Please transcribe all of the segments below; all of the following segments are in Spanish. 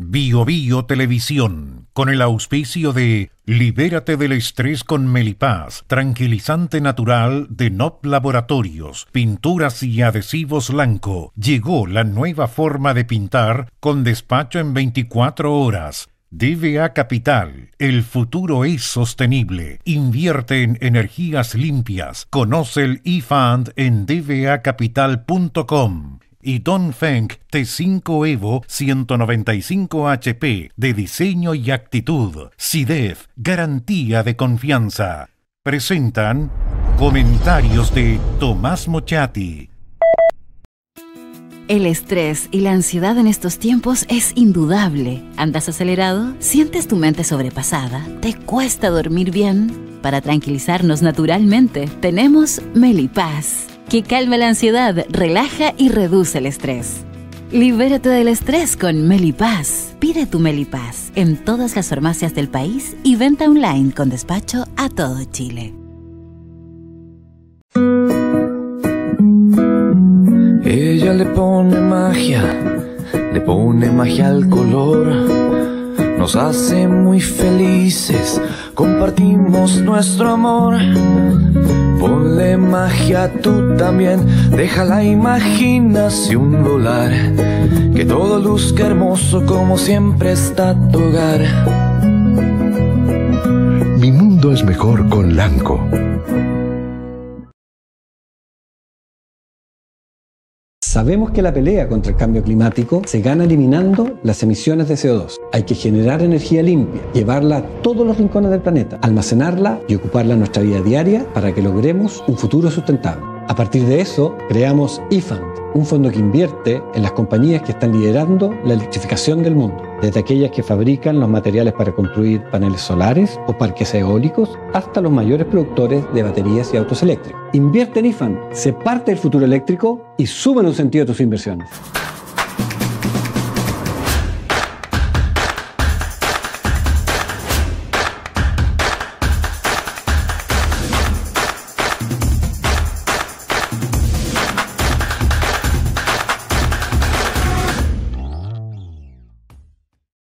Bio Bio Televisión, con el auspicio de Libérate del estrés con Melipaz, tranquilizante natural de NOP Laboratorios, pinturas y adhesivos Lanco. Llegó la nueva forma de pintar con despacho en 24 horas. DVA Capital, el futuro es sostenible. Invierte en energías limpias. Conoce el eFund en dvacapital.com. Y Dongfeng T5 Evo 195 HP de diseño y actitud. SIDEF, garantía de confianza. Presentan comentarios de Tomás Mochati. El estrés y la ansiedad en estos tiempos es indudable. ¿Andas acelerado? ¿Sientes tu mente sobrepasada? ¿Te cuesta dormir bien? Para tranquilizarnos naturalmente, tenemos Melipaz, que calma la ansiedad, relaja y reduce el estrés. Libérate del estrés con Melipaz. Pide tu Melipaz en todas las farmacias del país y venta online con despacho a todo Chile. Ella le pone magia al color, nos hace muy felices, compartimos nuestro amor. Ponle magia tú también, deja la imaginación volar, que todo luzca hermoso como siempre está tu hogar. Mi mundo es mejor con Lanco. Sabemos que la pelea contra el cambio climático se gana eliminando las emisiones de CO2. Hay que generar energía limpia, llevarla a todos los rincones del planeta, almacenarla y ocuparla en nuestra vida diaria para que logremos un futuro sustentable. A partir de eso, creamos eFund, un fondo que invierte en las compañías que están liderando la electrificación del mundo, desde aquellas que fabrican los materiales para construir paneles solares o parques eólicos, hasta los mayores productores de baterías y autos eléctricos. Invierte en eFund, sé parte del futuro eléctrico y súmale un sentido a tus inversiones.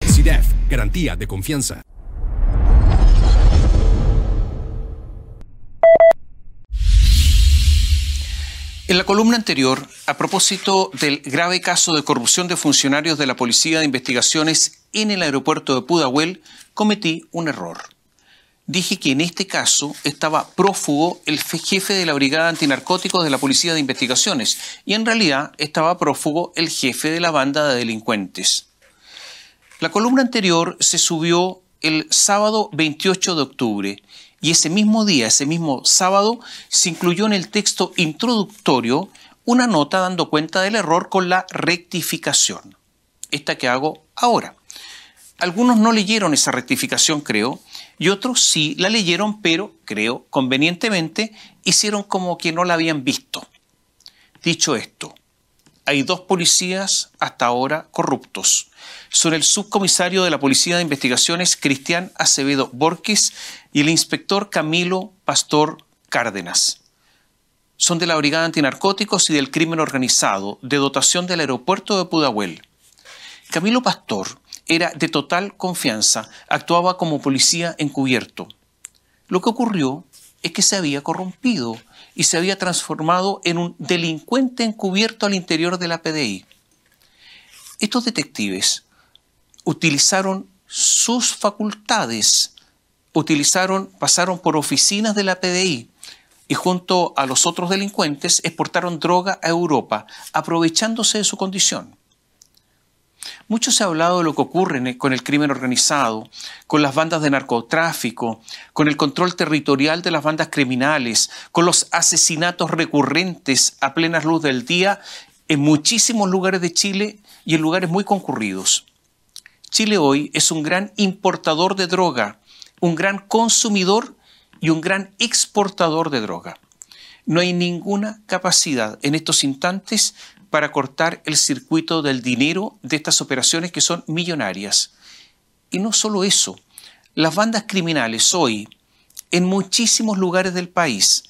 SIDEF, garantía de confianza. En la columna anterior, a propósito del grave caso de corrupción de funcionarios de la Policía de Investigaciones en el aeropuerto de Pudahuel, cometí un error. Dije que en este caso estaba prófugo el jefe de la Brigada Antinarcóticos de la Policía de Investigaciones y en realidad estaba prófugo el jefe de la banda de delincuentes. La columna anterior se subió el sábado 28 de octubre y ese mismo día, ese mismo sábado, se incluyó en el texto introductorio una nota dando cuenta del error con la rectificación. Esta que hago ahora. Algunos no leyeron esa rectificación, creo, y otros sí la leyeron, pero, creo, convenientemente, hicieron como que no la habían visto. Dicho esto, hay 2 policías hasta ahora corruptos. Son el subcomisario de la Policía de Investigaciones, Cristian Acevedo Borges, y el inspector Camilo Pastor Cárdenas. Son de la Brigada Antinarcóticos y del Crimen Organizado, de dotación del aeropuerto de Pudahuel. Camilo Pastor era de total confianza, actuaba como policía encubierto. Lo que ocurrió es que se había corrompido y se había transformado en un delincuente encubierto al interior de la PDI. Estos detectives utilizaron sus facultades, pasaron por oficinas de la PDI y junto a los otros delincuentes exportaron droga a Europa, aprovechándose de su condición. Mucho se ha hablado de lo que ocurre con el crimen organizado, con las bandas de narcotráfico, con el control territorial de las bandas criminales, con los asesinatos recurrentes a plena luz del día en muchísimos lugares de Chile y en lugares muy concurridos. Chile hoy es un gran importador de droga, un gran consumidor y un gran exportador de droga. No hay ninguna capacidad en estos instantes para cortar el circuito del dinero de estas operaciones que son millonarias. Y no solo eso, las bandas criminales hoy, en muchísimos lugares del país,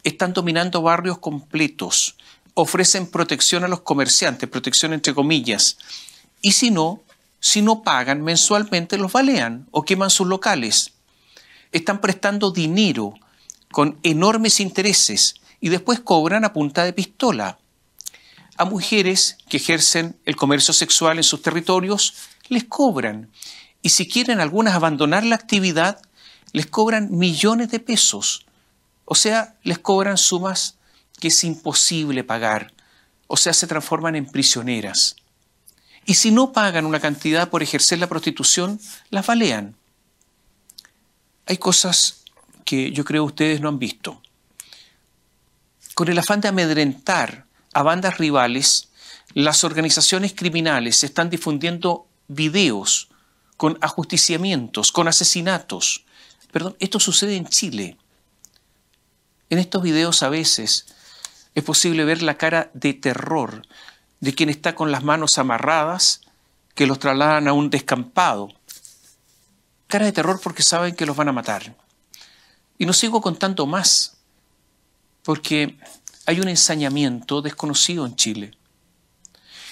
están dominando barrios completos, ofrecen protección a los comerciantes, protección entre comillas, y si no, si no pagan mensualmente los balean o queman sus locales. Están prestando dinero con enormes intereses y después cobran a punta de pistola. A mujeres que ejercen el comercio sexual en sus territorios les cobran. Y si quieren algunas abandonar la actividad, les cobran millones de pesos. O sea, les cobran sumas que es imposible pagar. O sea, se transforman en prisioneras. Y si no pagan una cantidad por ejercer la prostitución, las balean. Hay cosas que yo creo ustedes no han visto. Con el afán de amedrentar a bandas rivales, las organizaciones criminales están difundiendo videos con ajusticiamientos, con asesinatos. Perdón, esto sucede en Chile. En estos videos a veces es posible ver la cara de terror de quien está con las manos amarradas, que los trasladan a un descampado. Cara de terror porque saben que los van a matar. Y no sigo contando más, porque hay un ensañamiento desconocido en Chile.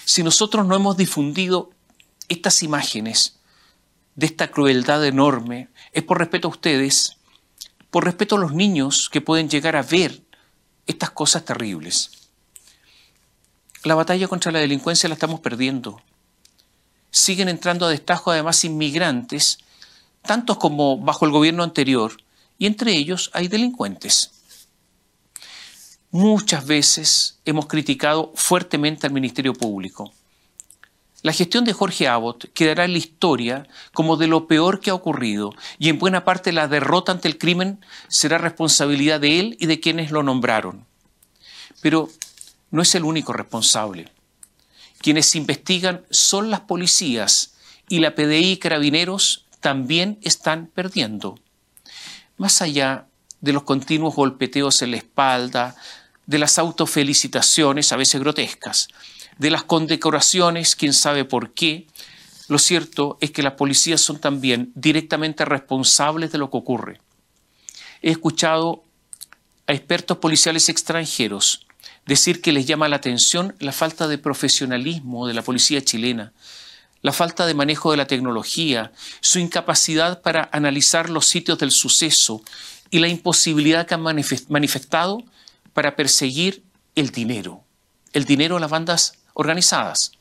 Si nosotros no hemos difundido estas imágenes de esta crueldad enorme, es por respeto a ustedes, por respeto a los niños que pueden llegar a ver estas cosas terribles. La batalla contra la delincuencia la estamos perdiendo. Siguen entrando a destajo además inmigrantes, tantos como bajo el gobierno anterior, y entre ellos hay delincuentes. Muchas veces hemos criticado fuertemente al Ministerio Público. La gestión de Jorge Abbott quedará en la historia como de lo peor que ha ocurrido, y en buena parte la derrota ante el crimen será responsabilidad de él y de quienes lo nombraron. Pero no es el único responsable. Quienes investigan son las policías, y la PDI y Carabineros también están perdiendo. Más allá de los continuos golpeteos en la espalda, de las autofelicitaciones, a veces grotescas, de las condecoraciones, quién sabe por qué, lo cierto es que las policías son también directamente responsables de lo que ocurre. He escuchado a expertos policiales extranjeros decir que les llama la atención la falta de profesionalismo de la policía chilena, la falta de manejo de la tecnología, su incapacidad para analizar los sitios del suceso y la imposibilidad que han manifestado para perseguir el dinero de las bandas organizadas.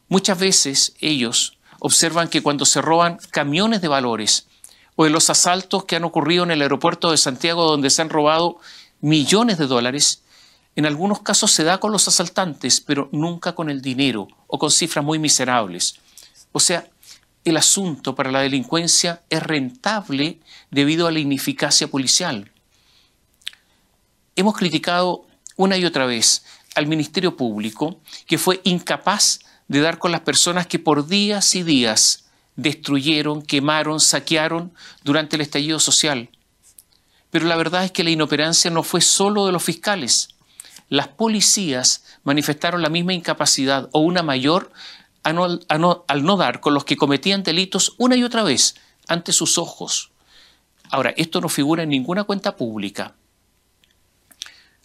Muchas veces ellos observan que cuando se roban camiones de valores o en los asaltos que han ocurrido en el aeropuerto de Santiago, donde se han robado millones de dólares, en algunos casos se da con los asaltantes, pero nunca con el dinero o con cifras muy miserables. O sea, el asunto para la delincuencia es rentable debido a la ineficacia policial. Hemos criticado una y otra vez al Ministerio Público, que fue incapaz de dar con las personas que por días y días destruyeron, quemaron, saquearon durante el estallido social. Pero la verdad es que la inoperancia no fue solo de los fiscales. Las policías manifestaron la misma incapacidad o una mayor al no dar con los que cometían delitos una y otra vez ante sus ojos. Ahora, esto no figura en ninguna cuenta pública.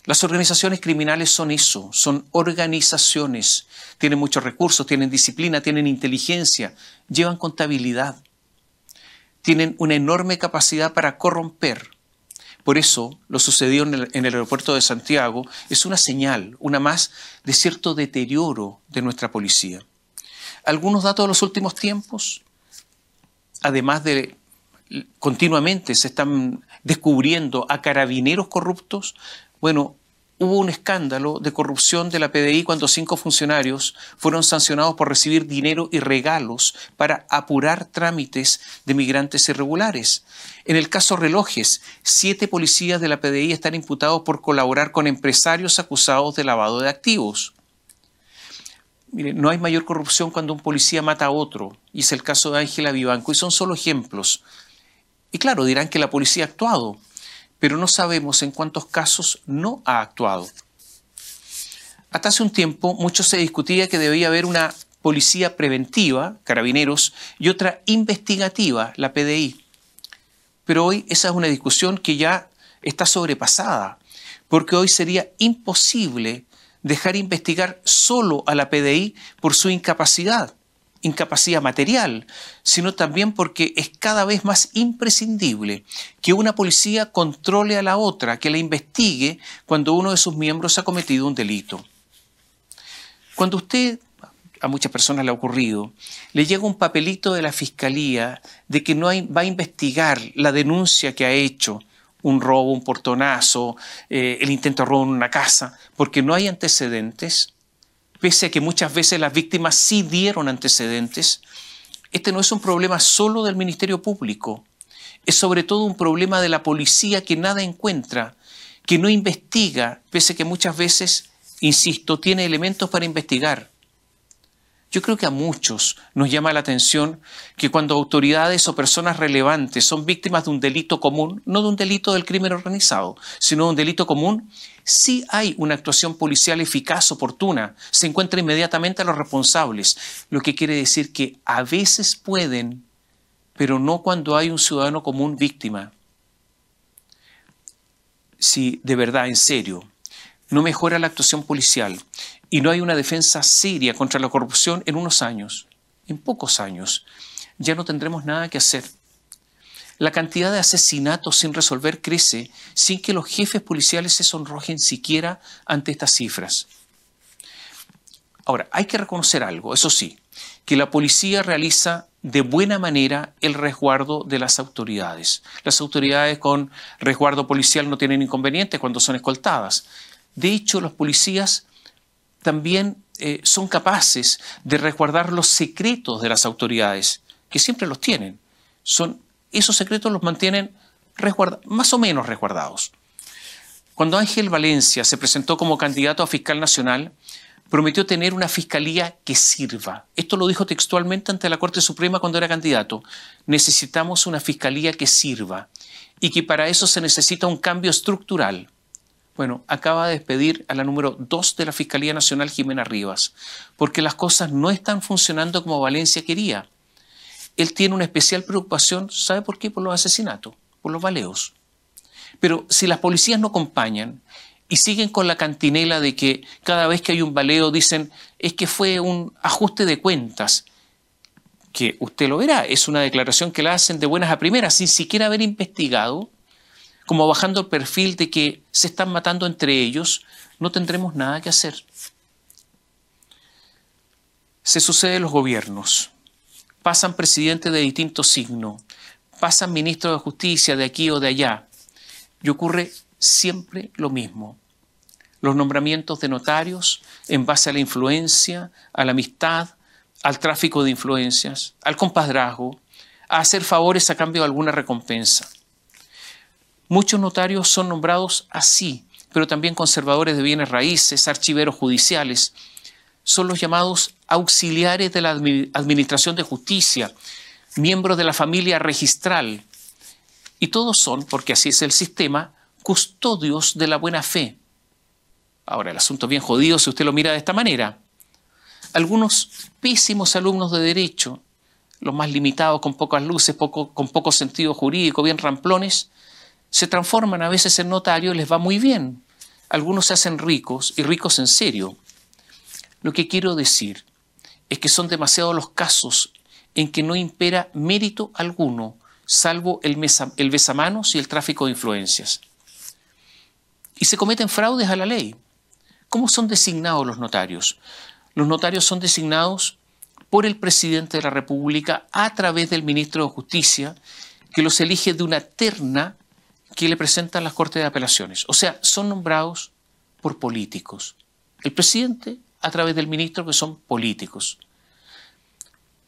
Las organizaciones criminales son eso, son organizaciones. Tienen muchos recursos, tienen disciplina, tienen inteligencia, llevan contabilidad. Tienen una enorme capacidad para corromper. Por eso, lo sucedido en el aeropuerto de Santiago es una señal, una más, de cierto deterioro de nuestra policía. Algunos datos de los últimos tiempos, además de continuamente se están descubriendo a carabineros corruptos. Bueno, hubo un escándalo de corrupción de la PDI cuando 5 funcionarios fueron sancionados por recibir dinero y regalos para apurar trámites de migrantes irregulares. En el caso Relojes, 7 policías de la PDI están imputados por colaborar con empresarios acusados de lavado de activos. Miren, no hay mayor corrupción cuando un policía mata a otro, y es el caso de Ángela Vivanco, y son solo ejemplos. Y claro, dirán que la policía ha actuado, pero no sabemos en cuántos casos no ha actuado. Hasta hace un tiempo, mucho se discutía que debía haber una policía preventiva, Carabineros, y otra investigativa, la PDI. Pero hoy esa es una discusión que ya está sobrepasada, porque hoy sería imposible dejar investigar solo a la PDI por su incapacidad. incapacidad material, sino también porque es cada vez más imprescindible que una policía controle a la otra, que la investigue cuando uno de sus miembros ha cometido un delito. Cuando usted, a muchas personas le ha ocurrido, le llega un papelito de la fiscalía de que va a investigar la denuncia que ha hecho, un robo, un portonazo, el intento de robo en una casa, porque no hay antecedentes, pese a que muchas veces las víctimas sí dieron antecedentes, este no es un problema solo del Ministerio Público, es sobre todo un problema de la policía que nada encuentra, que no investiga, pese a que muchas veces, insisto, tiene elementos para investigar. Yo creo que a muchos nos llama la atención que cuando autoridades o personas relevantes son víctimas de un delito común, no de un delito del crimen organizado, sino de un delito común, sí hay una actuación policial eficaz, oportuna, se encuentra inmediatamente a los responsables, lo que quiere decir que a veces pueden, pero no cuando hay un ciudadano común víctima. Si de verdad, en serio, no mejora la actuación policial y no hay una defensa seria contra la corrupción en unos años, en pocos años, ya no tendremos nada que hacer. La cantidad de asesinatos sin resolver crece sin que los jefes policiales se sonrojen siquiera ante estas cifras. Ahora, hay que reconocer algo, eso sí, que la policía realiza de buena manera el resguardo de las autoridades. Las autoridades con resguardo policial no tienen inconvenientes cuando son escoltadas. De hecho, los policías también son capaces de resguardar los secretos de las autoridades, que siempre los tienen. Esos secretos los mantienen más o menos resguardados. Cuando Ángel Valencia se presentó como candidato a fiscal nacional, prometió tener una fiscalía que sirva. Esto lo dijo textualmente ante la Corte Suprema cuando era candidato. Necesitamos una fiscalía que sirva y que para eso se necesita un cambio estructural. Bueno, acaba de despedir a la número 2 de la Fiscalía Nacional, Jimena Rivas, porque las cosas no están funcionando como Valencia quería. Él tiene una especial preocupación, ¿sabe por qué? Por los asesinatos, por los baleos. Pero si las policías no acompañan y siguen con la cantinela de que cada vez que hay un baleo dicen es que fue un ajuste de cuentas, que usted lo verá, es una declaración que la hacen de buenas a primeras, sin siquiera haber investigado, como bajando el perfil de que se están matando entre ellos, no tendremos nada que hacer. Se sucede en los gobiernos, pasan presidentes de distinto signo, pasan ministros de justicia de aquí o de allá, y ocurre siempre lo mismo. Los nombramientos de notarios en base a la influencia, a la amistad, al tráfico de influencias, al compadrazgo, a hacer favores a cambio de alguna recompensa. Muchos notarios son nombrados así, pero también conservadores de bienes raíces, archiveros judiciales. Son los llamados auxiliares de la Administración de Justicia, miembros de la familia registral. Y todos son, porque así es el sistema, custodios de la buena fe. Ahora, el asunto es bien jodido si usted lo mira de esta manera. Algunos pésimos alumnos de Derecho, los más limitados, con pocas luces, con poco sentido jurídico, bien ramplones, se transforman a veces en notarios y les va muy bien. Algunos se hacen ricos y ricos en serio. Lo que quiero decir es que son demasiados los casos en que no impera mérito alguno, salvo el besamanos y el tráfico de influencias. Y se cometen fraudes a la ley. ¿Cómo son designados los notarios? Los notarios son designados por el presidente de la República a través del ministro de Justicia, que los elige de una terna que le presentan las Cortes de Apelaciones. O sea, son nombrados por políticos. El presidente a través del ministro, que son políticos.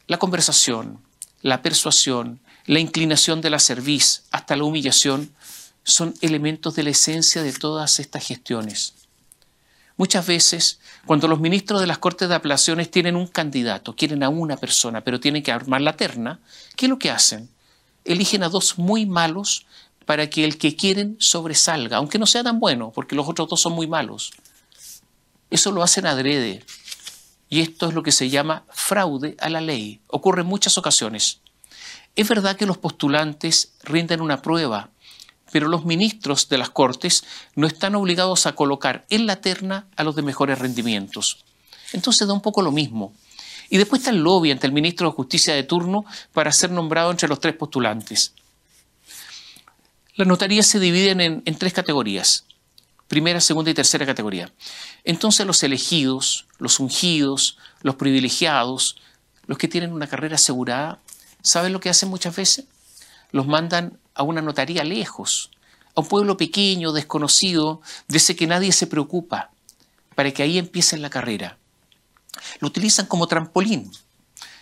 La conversación, la persuasión, la inclinación de la cerviz hasta la humillación son elementos de la esencia de todas estas gestiones. Muchas veces, cuando los ministros de las Cortes de Apelaciones tienen un candidato, quieren a una persona, pero tienen que armar la terna, ¿qué es lo que hacen? Eligen a dos muy malos para que el que quieren sobresalga, aunque no sea tan bueno, porque los otros dos son muy malos. Eso lo hacen adrede. Y esto es lo que se llama fraude a la ley. Ocurre en muchas ocasiones. Es verdad que los postulantes rinden una prueba, pero los ministros de las Cortes no están obligados a colocar en la terna a los de mejores rendimientos. Entonces da un poco lo mismo. Y después está el lobby ante el ministro de Justicia de turno para ser nombrado entre los 3 postulantes. Las notarías se dividen en 3 categorías: primera, segunda y tercera categoría. Entonces los elegidos, los ungidos, los privilegiados, los que tienen una carrera asegurada, ¿saben lo que hacen muchas veces? Los mandan a una notaría lejos, a un pueblo pequeño, desconocido, de ese que nadie se preocupa, para que ahí empiecen la carrera. Lo utilizan como trampolín.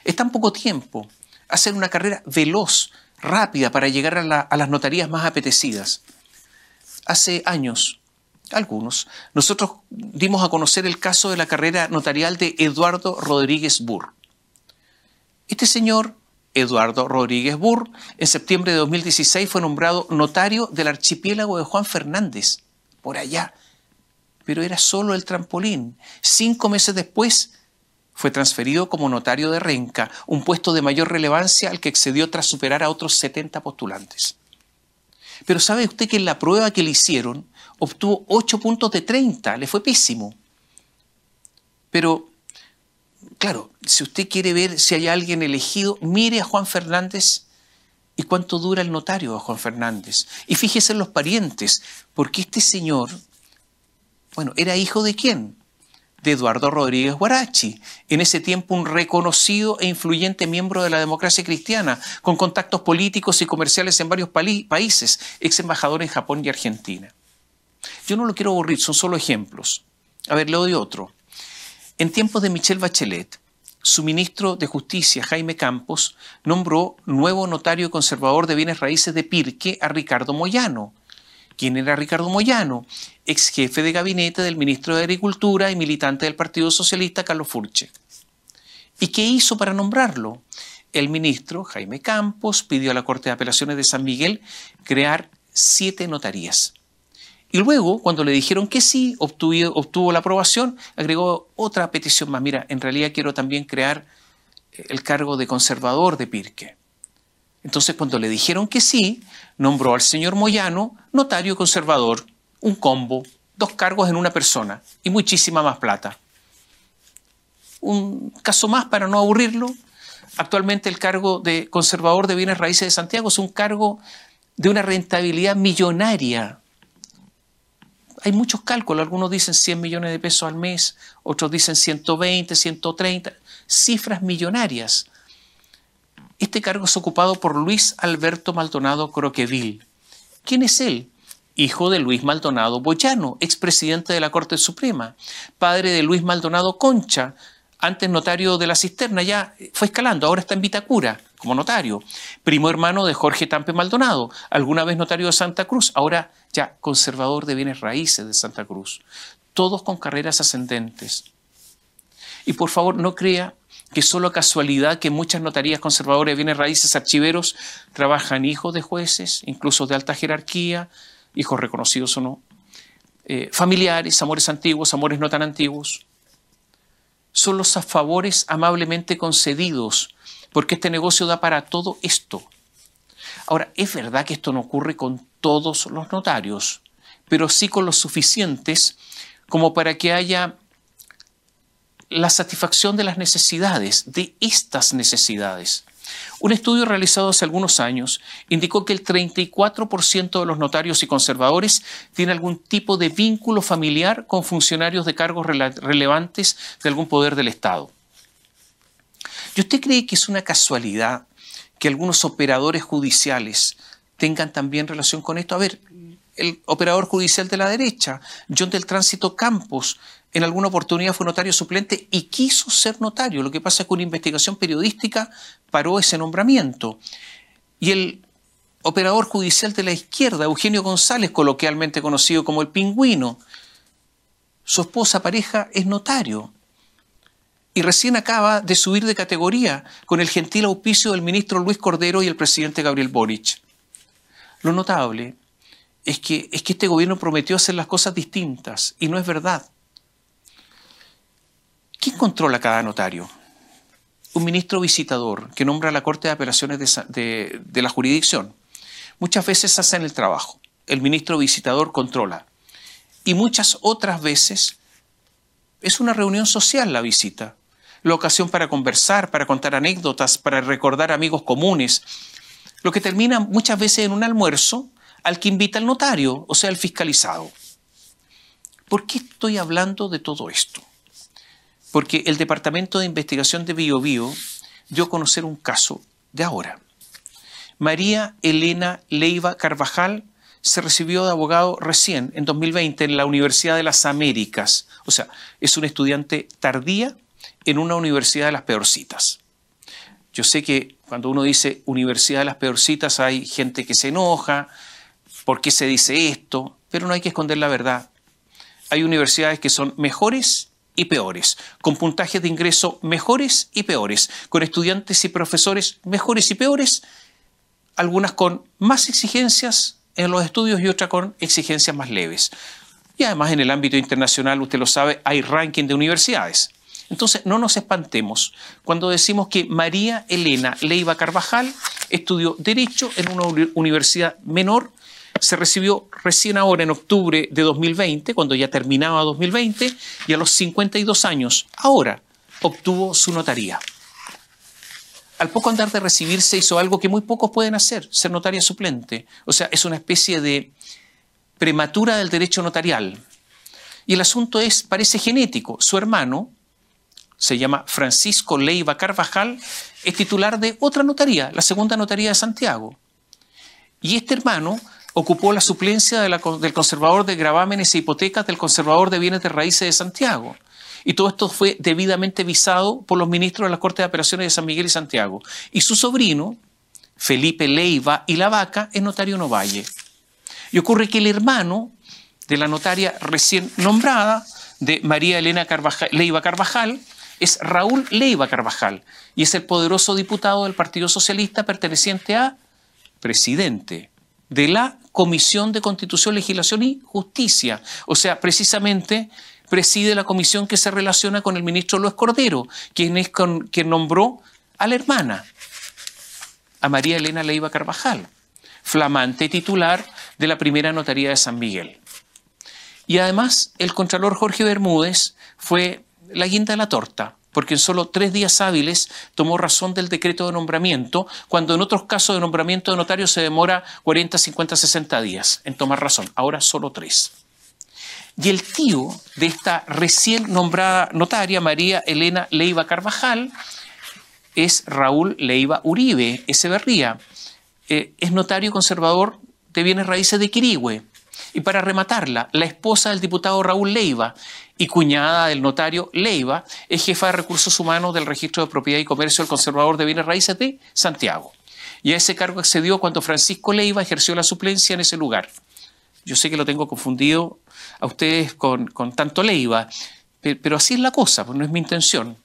Es tan poco tiempo, hacen una carrera veloz, rápida, para llegar a las notarías más apetecidas. Hace años, algunos, nosotros dimos a conocer el caso de la carrera notarial de Eduardo Rodríguez Burr. Este señor, Eduardo Rodríguez Burr, en septiembre de 2016 fue nombrado notario del archipiélago de Juan Fernández, por allá. Pero era solo el trampolín. 5 meses después fue transferido como notario de Renca, un puesto de mayor relevancia al que accedió tras superar a otros 70 postulantes. Pero ¿sabe usted que en la prueba que le hicieron obtuvo 8 puntos de 30? Le fue pésimo. Pero, claro, si usted quiere ver si hay alguien elegido, mire a Juan Fernández y cuánto dura el notario a Juan Fernández. Y fíjese en los parientes, porque este señor, bueno, ¿era hijo de quién? De Eduardo Rodríguez Huarachi, en ese tiempo un reconocido e influyente miembro de la democracia cristiana, con contactos políticos y comerciales en varios países, ex embajador en Japón y Argentina. Yo no lo quiero aburrir, son solo ejemplos. A ver, le doy otro. En tiempos de Michelle Bachelet, su ministro de Justicia, Jaime Campos, nombró nuevo notario conservador de bienes raíces de Pirque a Ricardo Moyano. ¿Quién era Ricardo Moyano? Ex jefe de gabinete del ministro de Agricultura y militante del Partido Socialista, Carlos Furche. ¿Y qué hizo para nombrarlo? El ministro, Jaime Campos, pidió a la Corte de Apelaciones de San Miguel crear 7 notarías. Y luego, cuando le dijeron que sí, obtuvo la aprobación, agregó otra petición más. Mira, en realidad quiero también crear el cargo de conservador de Pirque. Entonces, cuando le dijeron que sí, nombró al señor Moyano notario conservador, un combo, 2 cargos en una persona y muchísima más plata. Un caso más para no aburrirlo. Actualmente el cargo de conservador de bienes raíces de Santiago es un cargo de una rentabilidad millonaria. Hay muchos cálculos, algunos dicen 100 millones de pesos al mes, otros dicen 120, 130, cifras millonarias. Este cargo es ocupado por Luis Alberto Maldonado Croqueville. ¿Quién es él? Hijo de Luis Maldonado Boyano, expresidente de la Corte Suprema, padre de Luis Maldonado Concha, antes notario de la Cisterna, ya fue escalando, ahora está en Vitacura como notario, primo hermano de Jorge Tampe Maldonado, alguna vez notario de Santa Cruz, ahora ya conservador de bienes raíces de Santa Cruz, todos con carreras ascendentes. Y por favor no crea que solo casualidad que en muchas notarías conservadoras de bienes raíces archiveros trabajan hijos de jueces, incluso de alta jerarquía, hijos reconocidos o no, familiares, amores antiguos, amores no tan antiguos. Son los favores amablemente concedidos, porque este negocio da para todo esto. Ahora, es verdad que esto no ocurre con todos los notarios, pero sí con los suficientes como para que haya la satisfacción de las necesidades, de estas necesidades. Un estudio realizado hace algunos años indicó que el 34% de los notarios y conservadores tiene algún tipo de vínculo familiar con funcionarios de cargos relevantes de algún poder del Estado. ¿Y usted cree que es una casualidad que algunos operadores judiciales tengan también relación con esto? A ver, el operador judicial de la derecha, John del Tránsito Campos, en alguna oportunidad fue notario suplente y quiso ser notario. Lo que pasa es que una investigación periodística paró ese nombramiento. Y el operador judicial de la izquierda, Eugenio González, coloquialmente conocido como el Pingüino, su esposa pareja es notario. Y recién acaba de subir de categoría con el gentil auspicio del ministro Luis Cordero y el presidente Gabriel Boric. Lo notable es que este gobierno prometió hacer las cosas distintas y no es verdad. ¿Quién controla cada notario? Un ministro visitador que nombra a la Corte de Apelaciones de la jurisdicción. Muchas veces hacen el trabajo. El ministro visitador controla. Y muchas otras veces es una reunión social la visita. la ocasión para conversar, para contar anécdotas, para recordar amigos comunes, lo que termina muchas veces en un almuerzo al que invita el notario, o sea, el fiscalizado. ¿Por qué estoy hablando de todo esto? Porque el Departamento de Investigación de Biobío dio a conocer un caso de ahora. María Elena Leiva Carvajal se recibió de abogado recién, en 2020, en la Universidad de las Américas. O sea, es una estudiante tardía en una universidad de las peorcitas. Yo sé que cuando uno dice Universidad de las peorcitas hay gente que se enoja, ¿por qué se dice esto? Pero no hay que esconder la verdad. Hay universidades que son mejores y peores, con puntajes de ingreso mejores y peores, con estudiantes y profesores mejores y peores, algunas con más exigencias en los estudios y otras con exigencias más leves. Y además en el ámbito internacional, usted lo sabe, hay ranking de universidades. Entonces no nos espantemos cuando decimos que María Elena Leiva Carvajal estudió Derecho en una universidad menor, se recibió recién ahora en octubre de 2020, cuando ya terminaba 2020, y a los 52 años, ahora, obtuvo su notaría. Al poco andar de recibirse hizo algo que muy pocos pueden hacer, ser notaria suplente. O sea, es una especie de prematura del derecho notarial. Y el asunto parece genético. Su hermano, se llama Francisco Leiva Carvajal, es titular de otra notaría, la segunda notaría de Santiago. Y este hermano ocupó la suplencia del conservador de gravámenes e hipotecas del conservador de bienes de raíces de Santiago. Y todo esto fue debidamente visado por los ministros de la Corte de Apelaciones de San Miguel y Santiago. Y su sobrino, Felipe Leiva y la Vaca, es notario en Ovalle. Y ocurre que el hermano de la notaria recién nombrada, de María Elena Leiva Carvajal, es Raúl Leiva Carvajal. Y es el poderoso diputado del Partido Socialista perteneciente a presidente de la Comisión de Constitución, Legislación y Justicia. O sea, precisamente preside la comisión que se relaciona con el ministro Luis Cordero, quien nombró a la hermana, a María Elena Leiva Carvajal, flamante titular de la primera notaría de San Miguel. Y además, el contralor Jorge Bermúdez fue la guinda de la torta, porque en solo 3 días hábiles tomó razón del decreto de nombramiento, cuando en otros casos de nombramiento de notario se demora 40, 50, 60 días en tomar razón. Ahora solo 3. Y el tío de esta recién nombrada notaria, María Elena Leiva Carvajal, es Raúl Leiva Uribe Echeverría. Es notario conservador de bienes raíces de Quirihue. Y para rematarla, la esposa del diputado Raúl Leiva y cuñada del notario Leiva es jefa de recursos humanos del Registro de Propiedad y Comercio del Conservador de Bienes Raíces de Santiago. Y a ese cargo accedió cuando Francisco Leiva ejerció la suplencia en ese lugar. Yo sé que lo tengo confundido a ustedes con tanto Leiva, pero así es la cosa, pues no es mi intención.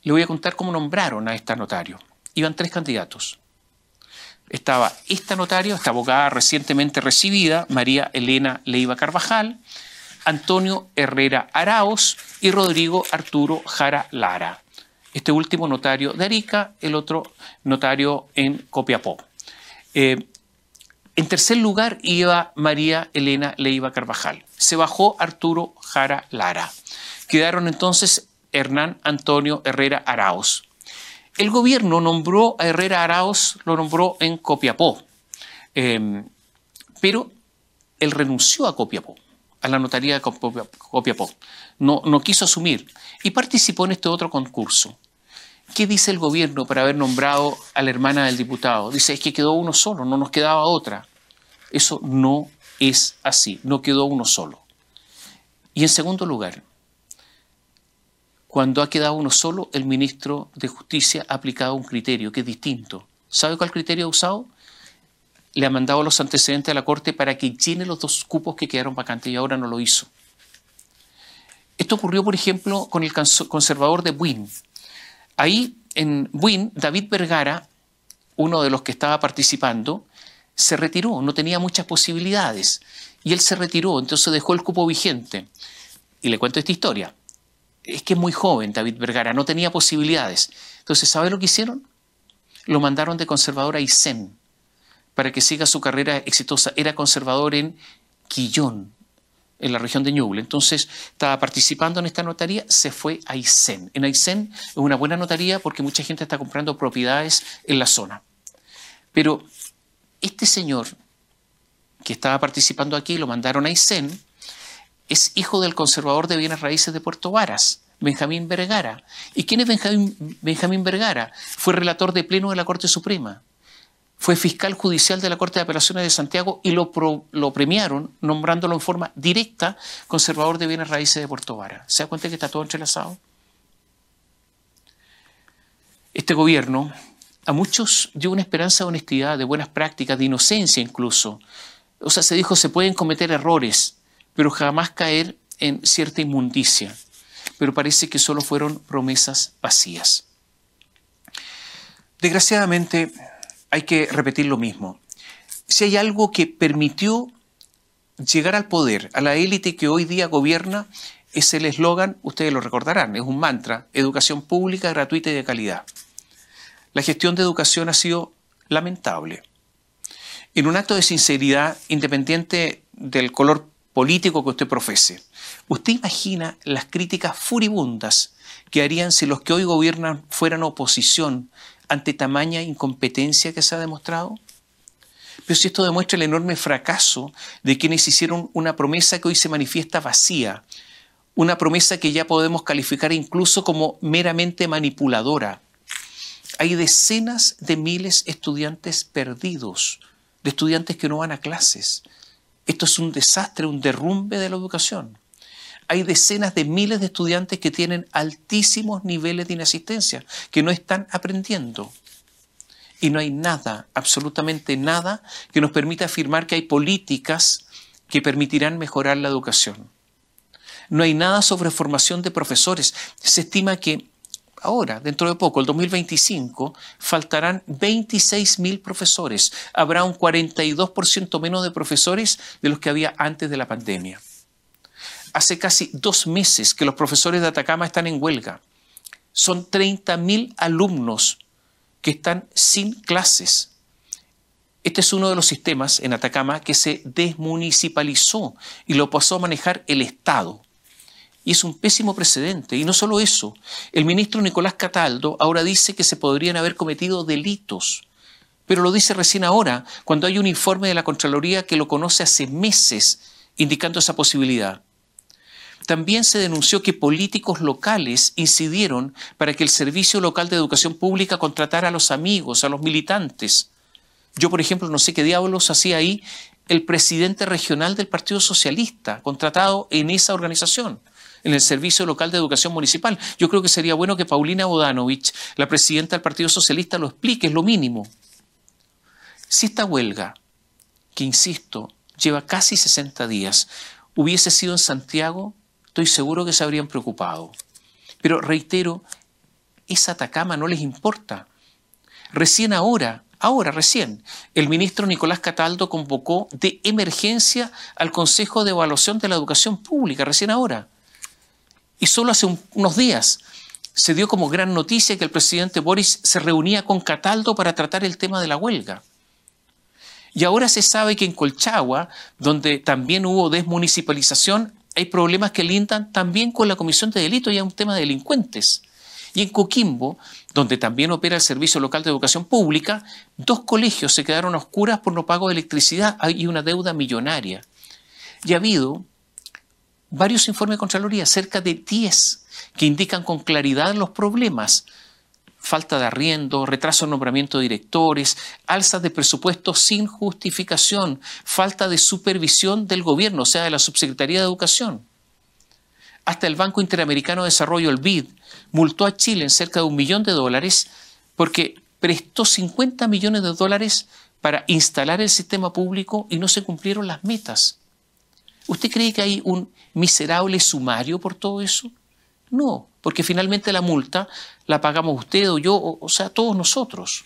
Le voy a contar cómo nombraron a esta notario. Iban 3 candidatos. Estaba esta notaria, esta abogada recientemente recibida, María Elena Leiva Carvajal, Antonio Herrera Arauz y Rodrigo Arturo Jara Lara. Este último notario de Arica, el otro notario en Copiapó. En tercer lugar iba María Elena Leiva Carvajal. Se bajó Arturo Jara Lara. Quedaron entonces Hernán Antonio Herrera Arauz. El gobierno nombró a Herrera Arauz, lo nombró en Copiapó, pero él renunció a Copiapó, a la notaría de Copiapó. No quiso asumir y participó en este otro concurso. ¿Qué dice el gobierno para haber nombrado a la hermana del diputado? Dice, es que quedó uno solo, no nos quedaba otra. Eso no es así, no quedó uno solo. Y en segundo lugar, cuando ha quedado uno solo, el ministro de Justicia ha aplicado un criterio que es distinto. ¿Sabe cuál criterio ha usado? Le ha mandado los antecedentes a la Corte para que llene los 2 cupos que quedaron vacantes y ahora no lo hizo. Esto ocurrió, por ejemplo, con el conservador de Buin. Ahí, en Buin, David Vergara, uno de los que estaba participando, se retiró, no tenía muchas posibilidades. Y él se retiró, entonces dejó el cupo vigente. Y le cuento esta historia. Es que es muy joven David Vergara, no tenía posibilidades. Entonces, ¿sabe lo que hicieron? Lo mandaron de conservador a Aysén para que siga su carrera exitosa. Era conservador en Quillón, en la región de Ñuble. Entonces estaba participando en esta notaría, se fue a Aysén. En Aysén es una buena notaría porque mucha gente está comprando propiedades en la zona. Pero este señor que estaba participando aquí, lo mandaron a Aysén, es hijo del conservador de bienes raíces de Puerto Varas, Benjamín Vergara. ¿Y quién es Benjamín Vergara? Fue relator de pleno de la Corte Suprema. Fue fiscal judicial de la Corte de Apelaciones de Santiago y lo premiaron nombrándolo en forma directa conservador de bienes raíces de Puerto Varas. ¿Se da cuenta que está todo entrelazado? Este gobierno a muchos dio una esperanza de honestidad, de buenas prácticas, de inocencia incluso. O sea, se dijo, se pueden cometer errores, pero jamás caer en cierta inmundicia. Pero parece que solo fueron promesas vacías. Desgraciadamente, hay que repetir lo mismo. Si hay algo que permitió llegar al poder a la élite que hoy día gobierna, es el eslogan, ustedes lo recordarán, es un mantra, educación pública, gratuita y de calidad. La gestión de educación ha sido lamentable. En un acto de sinceridad, independiente del color político que usted profese, ¿usted imagina las críticas furibundas que harían si los que hoy gobiernan fueran oposición ante tamaña incompetencia que se ha demostrado? Pero si esto demuestra el enorme fracaso de quienes hicieron una promesa que hoy se manifiesta vacía, una promesa que ya podemos calificar incluso como meramente manipuladora. Hay decenas de miles de estudiantes perdidos, de estudiantes que no van a clases. Esto es un desastre, un derrumbe de la educación. Hay decenas de miles de estudiantes que tienen altísimos niveles de inasistencia, que no están aprendiendo. Y no hay nada, absolutamente nada, que nos permita afirmar que hay políticas que permitirán mejorar la educación. No hay nada sobre formación de profesores. Se estima que ahora, dentro de poco, el 2025, faltarán 26.000 profesores. Habrá un 42% menos de profesores de los que había antes de la pandemia. Hace casi 2 meses que los profesores de Atacama están en huelga. Son 30.000 alumnos que están sin clases. Este es uno de los sistemas en Atacama que se desmunicipalizó y lo pasó a manejar el Estado. Y es un pésimo precedente. Y no solo eso, el ministro Nicolás Cataldo ahora dice que se podrían haber cometido delitos. Pero lo dice recién ahora, cuando hay un informe de la Contraloría que lo conoce hace meses, indicando esa posibilidad. También se denunció que políticos locales incidieron para que el Servicio Local de Educación Pública contratara a los amigos, a los militantes. Yo, por ejemplo, no sé qué diablos hacía ahí el presidente regional del Partido Socialista, contratado en esa organización, en el Servicio Local de Educación Municipal. Yo creo que sería bueno que Paulina Bodanovich, la presidenta del Partido Socialista, lo explique, es lo mínimo. Si esta huelga, que insisto, lleva casi 60 días, hubiese sido en Santiago, estoy seguro que se habrían preocupado. Pero reitero, esa Atacama no les importa. Recién, el ministro Nicolás Cataldo convocó de emergencia al Consejo de Evaluación de la Educación Pública, recién ahora. Y solo hace unos días se dio como gran noticia que el presidente Boris se reunía con Cataldo para tratar el tema de la huelga. Y ahora se sabe que en Colchagua, donde también hubo desmunicipalización, hay problemas que lindan también con la comisión de delitos y es un tema de delincuentes. Y en Coquimbo, donde también opera el Servicio Local de Educación Pública, 2 colegios se quedaron a oscuras por no pago de electricidad y una deuda millonaria. Y ha habido varios informes de Contraloría, cerca de 10, que indican con claridad los problemas. Falta de arriendo, retraso en nombramiento de directores, alzas de presupuestos sin justificación, falta de supervisión del gobierno, o sea, de la Subsecretaría de Educación. Hasta el Banco Interamericano de Desarrollo, el BID, multó a Chile en cerca de $1 millón porque prestó $50 millones para instalar el sistema público y no se cumplieron las metas. ¿Usted cree que hay un miserable sumario por todo eso? No, porque finalmente la multa la pagamos usted o yo, o sea, todos nosotros.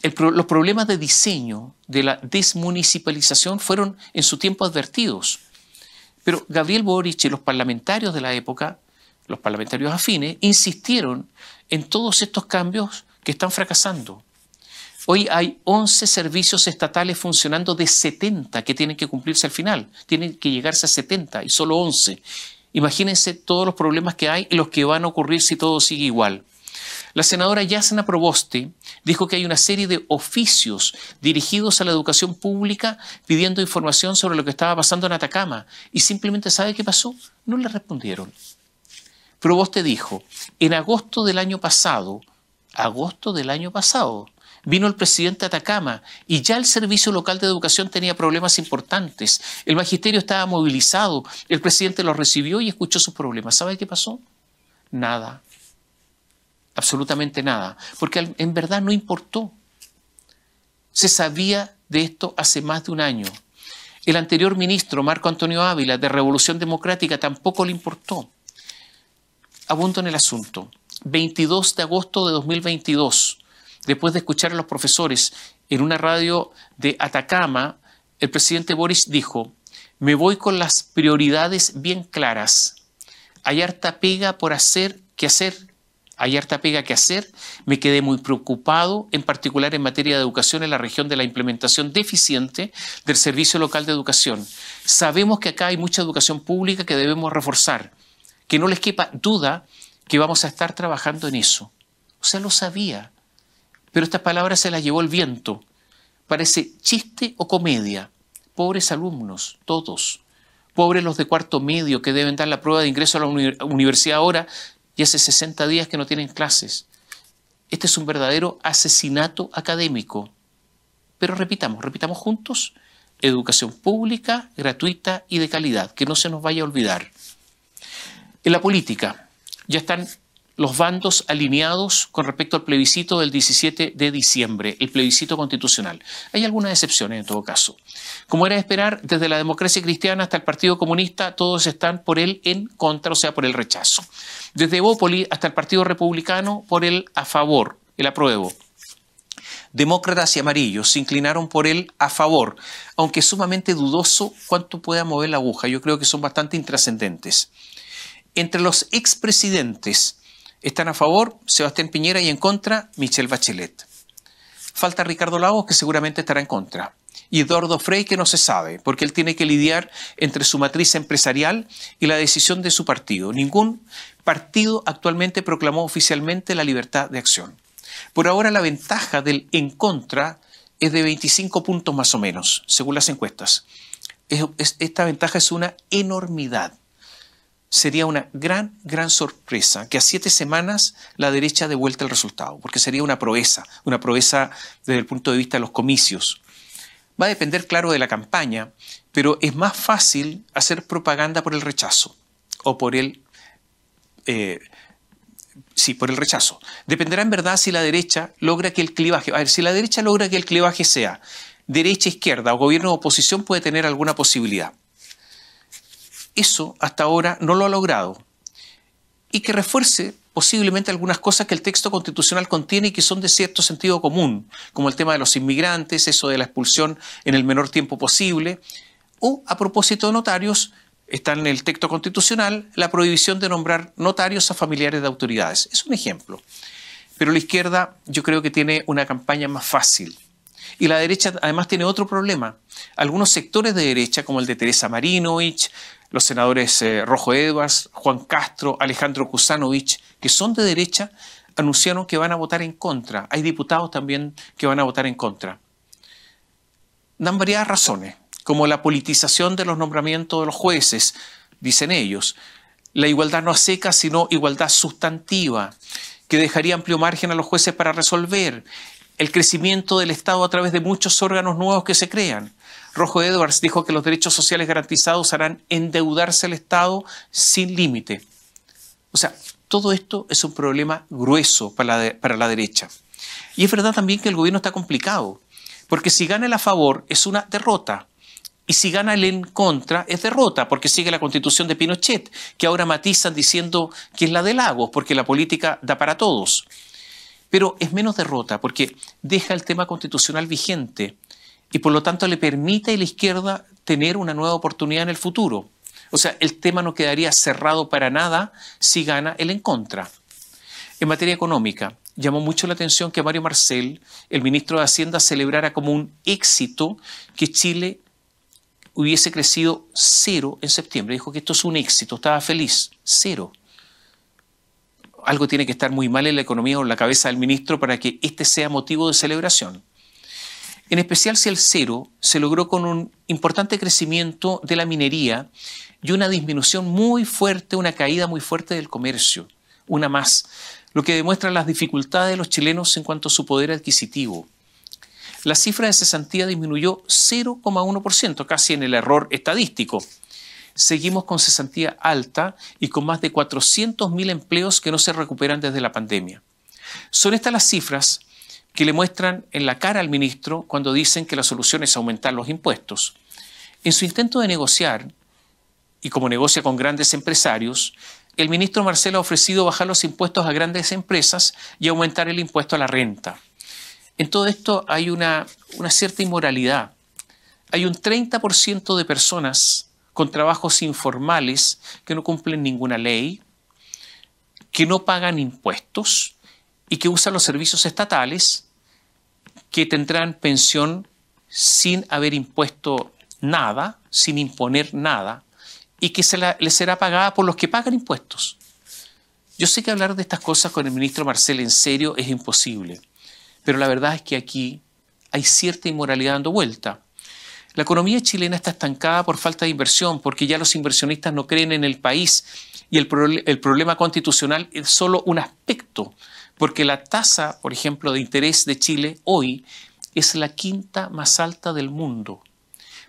Los problemas de diseño de la desmunicipalización fueron en su tiempo advertidos. Pero Gabriel Boric y los parlamentarios de la época, los parlamentarios afines, insistieron en todos estos cambios que están fracasando. Hoy hay 11 servicios estatales funcionando de 70 que tienen que cumplirse al final. Tienen que llegarse a 70 y solo 11. Imagínense todos los problemas que hay y los que van a ocurrir si todo sigue igual. La senadora Yasna Proboste dijo que hay una serie de oficios dirigidos a la educación pública pidiendo información sobre lo que estaba pasando en Atacama. Y simplemente, ¿sabe qué pasó? No le respondieron. Proboste dijo, en agosto del año pasado, vino el presidente de Atacama y ya el Servicio Local de Educación tenía problemas importantes. El magisterio estaba movilizado, el presidente los recibió y escuchó sus problemas. ¿Sabe qué pasó? Nada. Absolutamente nada. Porque en verdad no importó. Se sabía de esto hace más de un año. El anterior ministro, Marco Antonio Ávila, de Revolución Democrática, tampoco le importó. Abundo en el asunto. 22 de agosto de 2022. Después de escuchar a los profesores en una radio de Atacama, el presidente Boric dijo, me voy con las prioridades bien claras. Hay harta pega por hacer, que hacer. Hay harta pega que hacer. Me quedé muy preocupado, en particular en materia de educación en la región de la implementación deficiente del Servicio Local de Educación. Sabemos que acá hay mucha educación pública que debemos reforzar. Que no les quepa duda que vamos a estar trabajando en eso. O sea, lo sabía. Pero estas palabras se las llevó el viento. Parece chiste o comedia. Pobres alumnos, todos. Pobres los de cuarto medio que deben dar la prueba de ingreso a la universidad ahora y hace 60 días que no tienen clases. Este es un verdadero asesinato académico. Pero repitamos juntos, educación pública, gratuita y de calidad, que no se nos vaya a olvidar. En la política ya están los bandos alineados con respecto al plebiscito del 17 de diciembre, el plebiscito constitucional. Hay algunas excepciones en todo caso. Como era de esperar, desde la Democracia Cristiana hasta el Partido Comunista, todos están por el en contra, o sea, por el rechazo. Desde Evópoli hasta el Partido Republicano, por el a favor, el apruebo. Demócratas y amarillos se inclinaron por el a favor, aunque es sumamente dudoso cuánto pueda mover la aguja. Yo creo que son bastante intrascendentes. Entre los expresidentes están a favor Sebastián Piñera y en contra Michelle Bachelet. Falta Ricardo Lagos, que seguramente estará en contra. Y Eduardo Frei, que no se sabe, porque él tiene que lidiar entre su matriz empresarial y la decisión de su partido. Ningún partido actualmente proclamó oficialmente la libertad de acción. Por ahora la ventaja del en contra es de 25 puntos más o menos, según las encuestas. Esta ventaja es una enormidad. Sería una gran sorpresa que a 7 semanas la derecha dé vuelta el resultado, porque sería una proeza desde el punto de vista de los comicios. Va a depender, claro, de la campaña, pero es más fácil hacer propaganda por el rechazo o por el rechazo. Dependerá en verdad si la derecha logra que el clivaje, si la derecha logra que el clivaje sea derecha-izquierda o gobierno-oposición, puede tener alguna posibilidad. Eso hasta ahora no lo ha logrado. Y que refuerce posiblemente algunas cosas que el texto constitucional contiene y que son de cierto sentido común, como el tema de los inmigrantes, eso de la expulsión en el menor tiempo posible, o a propósito de notarios, está en el texto constitucional la prohibición de nombrar notarios a familiares de autoridades. Es un ejemplo. Pero la izquierda yo creo que tiene una campaña más fácil. Y la derecha además tiene otro problema. Algunos sectores de derecha, como el de Teresa Marinovich, los senadores Rojo Edwards, Juan Castro, Alejandro Kusanovich, que son de derecha, anunciaron que van a votar en contra. Hay diputados también que van a votar en contra. Dan variadas razones, como la politización de los nombramientos de los jueces, dicen ellos. La igualdad no a secas, sino igualdad sustantiva, que dejaría amplio margen a los jueces para resolver. El crecimiento del Estado a través de muchos órganos nuevos que se crean. Rojo Edwards dijo que los derechos sociales garantizados harán endeudarse al Estado sin límite. O sea, todo esto es un problema grueso para la derecha. Y es verdad también que el gobierno está complicado, porque si gana el a favor es una derrota, y si gana el en contra es derrota, porque sigue la Constitución de Pinochet, que ahora matizan diciendo que es la de Lagos, porque la política da para todos. Pero es menos derrota porque deja el tema constitucional vigente y por lo tanto le permite a la izquierda tener una nueva oportunidad en el futuro. O sea, el tema no quedaría cerrado para nada si gana el en contra. En materia económica, llamó mucho la atención que Mario Marcel, el ministro de Hacienda, celebrara como un éxito que Chile hubiese crecido 0 en septiembre. Dijo que esto es un éxito, estaba feliz. 0. Algo tiene que estar muy mal en la economía o en la cabeza del ministro para que este sea motivo de celebración. En especial si el 0 se logró con un importante crecimiento de la minería y una disminución muy fuerte, una caída muy fuerte del comercio, una más, lo que demuestra las dificultades de los chilenos en cuanto a su poder adquisitivo. La cifra de cesantía disminuyó 0,1%, casi en el error estadístico. Seguimos con cesantía alta y con más de 400.000 empleos que no se recuperan desde la pandemia. Son estas las cifras que le muestran en la cara al ministro cuando dicen que la solución es aumentar los impuestos. En su intento de negociar, y como negocia con grandes empresarios, el ministro Marcel ha ofrecido bajar los impuestos a grandes empresas y aumentar el impuesto a la renta. En todo esto hay una cierta inmoralidad. Hay un 30% de personas con trabajos informales que no cumplen ninguna ley, que no pagan impuestos y que usan los servicios estatales, que tendrán pensión sin haber impuesto nada, sin imponer nada, y que les será pagada por los que pagan impuestos. Yo sé que hablar de estas cosas con el ministro Marcel en serio es imposible, pero la verdad es que aquí hay cierta inmoralidad dando vuelta. La economía chilena está estancada por falta de inversión, porque ya los inversionistas no creen en el país y el problema constitucional es solo un aspecto, porque la tasa, por ejemplo, de interés de Chile hoy es la 5ª más alta del mundo,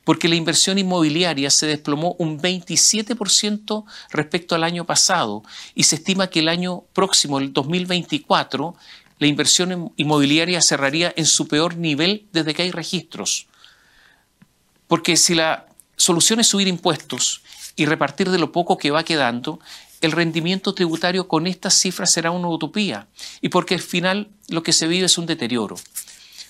porque la inversión inmobiliaria se desplomó un 27% respecto al año pasado y se estima que el año próximo, el 2024, la inversión inmobiliaria cerraría en su peor nivel desde que hay registros. Porque si la solución es subir impuestos y repartir de lo poco que va quedando, el rendimiento tributario con estas cifras será una utopía, y porque al final lo que se vive es un deterioro.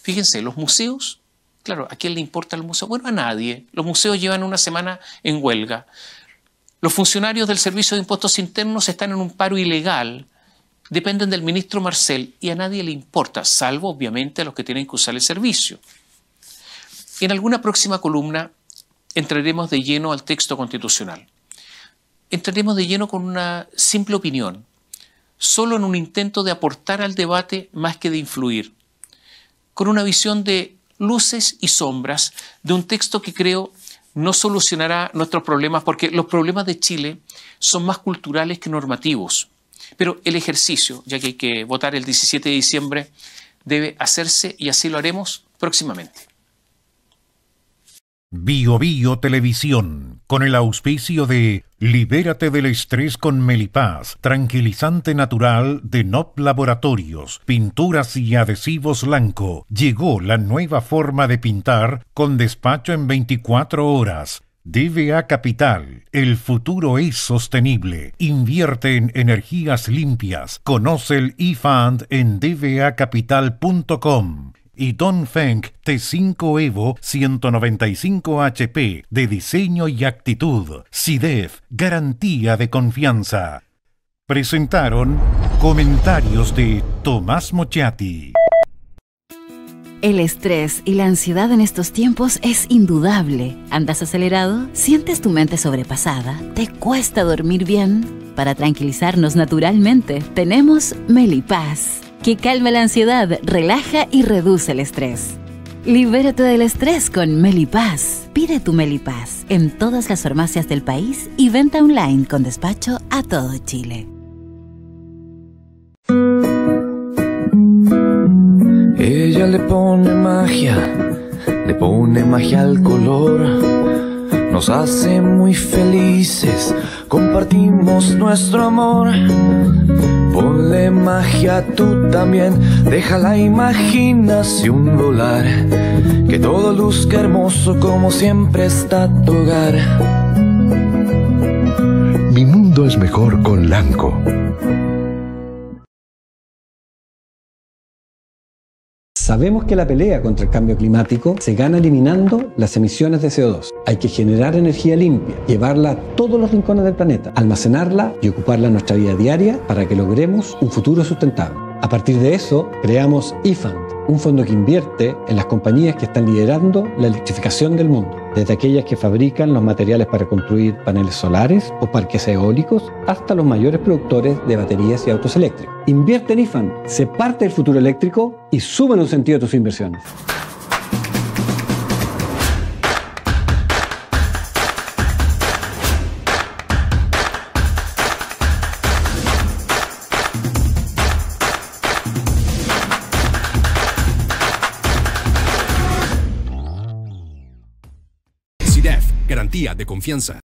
Fíjense, los museos, claro, ¿a quién le importa el museo? Bueno, a nadie. Los museos llevan una semana en huelga. Los funcionarios del Servicio de Impuestos Internos están en un paro ilegal, dependen del ministro Marcel y a nadie le importa, salvo obviamente a los que tienen que usar el servicio. En alguna próxima columna entraremos de lleno al texto constitucional. Entraremos de lleno con una simple opinión, solo en un intento de aportar al debate más que de influir, con una visión de luces y sombras de un texto que creo no solucionará nuestros problemas, porque los problemas de Chile son más culturales que normativos. Pero el ejercicio, ya que hay que votar el 17 de diciembre, debe hacerse y así lo haremos próximamente. Bio Bio Televisión, con el auspicio de Libérate del estrés con Melipaz, tranquilizante natural de NOP Laboratorios, pinturas y adhesivos Lanco. Llegó la nueva forma de pintar con despacho en 24 horas. DVA Capital, el futuro es sostenible. Invierte en energías limpias. Conoce el eFund en dvacapital.com. Y Dongfeng T5 Evo 195 HP de diseño y actitud. SIDEF, garantía de confianza. Presentaron comentarios de Tomás Mochati. El estrés y la ansiedad en estos tiempos es indudable. ¿Andas acelerado? ¿Sientes tu mente sobrepasada? ¿Te cuesta dormir bien? Para tranquilizarnos naturalmente, tenemos Melipaz, que calma la ansiedad, relaja y reduce el estrés. Libérate del estrés con Melipaz. Pide tu Melipaz en todas las farmacias del país y venta online con despacho a todo Chile. Ella le pone magia al color. Nos hace muy felices, compartimos nuestro amor. Ponle magia tú también, deja la imaginación volar. Que todo luzca hermoso como siempre está tu hogar. Mi mundo es mejor con Lanco. Sabemos que la pelea contra el cambio climático se gana eliminando las emisiones de CO2. Hay que generar energía limpia, llevarla a todos los rincones del planeta, almacenarla y ocuparla en nuestra vida diaria para que logremos un futuro sustentable. A partir de eso, creamos eFund, un fondo que invierte en las compañías que están liderando la electrificación del mundo, desde aquellas que fabrican los materiales para construir paneles solares o parques eólicos, hasta los mayores productores de baterías y autos eléctricos. Invierte en eFund, sé parte del futuro eléctrico y súmale un sentido a tus inversiones. CIDEF, garantía de confianza.